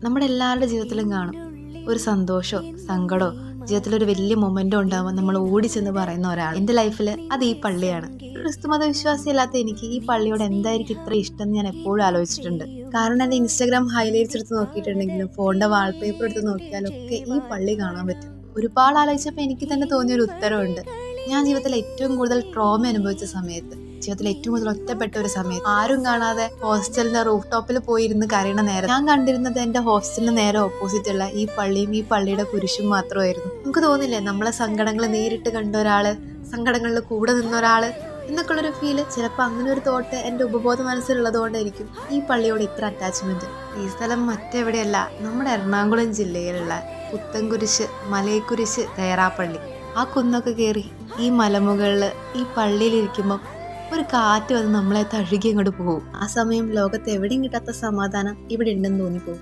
നമ്മുടെ എല്ലാവരുടെ ജീവിതത്തിലും കാണും ഒരു സന്തോഷമോ സങ്കടമോ ജീവിതത്തിലൊരു വലിയ മൊമെന്റോ ഉണ്ടാകുമ്പോൾ നമ്മൾ ഓടിച്ചെന്ന് പറയുന്ന ഒരാൾ. എൻ്റെ ലൈഫിൽ അത് ഈ പള്ളിയാണ്. ക്രിസ്തുമത വിശ്വാസിയല്ലാത്ത എനിക്ക് ഈ പള്ളിയോട് എന്തായിരിക്കും ഇത്ര ഇഷ്ടം എന്ന് ഞാൻ എപ്പോഴും ആലോചിച്ചിട്ടുണ്ട്. കാരണം എൻ്റെ ഇൻസ്റ്റാഗ്രാം ഹൈലൈറ്റ്സ് എടുത്ത് നോക്കിയിട്ടുണ്ടെങ്കിലും ഫോണിന്റെ വാൾപേപ്പർ എടുത്ത് നോക്കിയാലും ഒക്കെ ഈ പള്ളി കാണാൻ പറ്റും. ഒരുപാട് ആലോചിച്ചപ്പോൾ എനിക്ക് തന്നെ തോന്നിയ ഒരു ഉത്തരവുണ്ട്. ഞാൻ ജീവിതത്തിൽ ഏറ്റവും കൂടുതൽ ട്രോമ അനുഭവിച്ച സമയത്ത്, ജീവിതത്തിൽ ഏറ്റവും കൂടുതൽ ഒറ്റപ്പെട്ട ഒരു സമയത്ത്, ആരും കാണാതെ ഹോസ്റ്റലിന്റെ റൂഫ് ടോപ്പിൽ പോയിരുന്ന് കരയണ നേരം ഞാൻ കണ്ടിരുന്നത് എന്റെ ഹോസ്റ്റലിന് നേരെ ഓപ്പോസിറ്റ് ഉള്ള ഈ പള്ളിയും ഈ പള്ളിയുടെ കുരിശും മാത്രമായിരുന്നു. നമുക്ക് തോന്നില്ലേ നമ്മളെ സങ്കടങ്ങൾ നേരിട്ട് കണ്ട ഒരാള്, സങ്കടങ്ങളിൽ കൂടെ നിന്ന ഒരാള് എന്നൊക്കെ ഉള്ളൊരു ഫീല്. ചിലപ്പോൾ അങ്ങനെ ഒരു തോട്ട് എന്റെ ഉപബോധ മനസ്സിലുള്ളത് കൊണ്ടായിരിക്കും ഈ പള്ളിയോട് ഇത്ര അറ്റാച്ച്മെന്റ്. ഈ സ്ഥലം മറ്റെവിടെയല്ല, നമ്മുടെ എറണാകുളം ജില്ലയിലുള്ള പുത്തൻകുരിശ് മലയക്കുരിശ് തേറാപ്പള്ളി. ആ കുന്നൊക്കെ കയറി ഈ മലമുകളിൽ ഈ പള്ളിയിലിരിക്കുമ്പോൾ ഒരു കാറ്റ് വന്ന് നമ്മളെ തഴുകി അങ്ങോട്ട് പോകും. ആ സമയം ലോകത്ത് എവിടെയും കിട്ടാത്ത സമാധാനം ഇവിടെ ഉണ്ടെന്ന് തോന്നിപ്പോകും.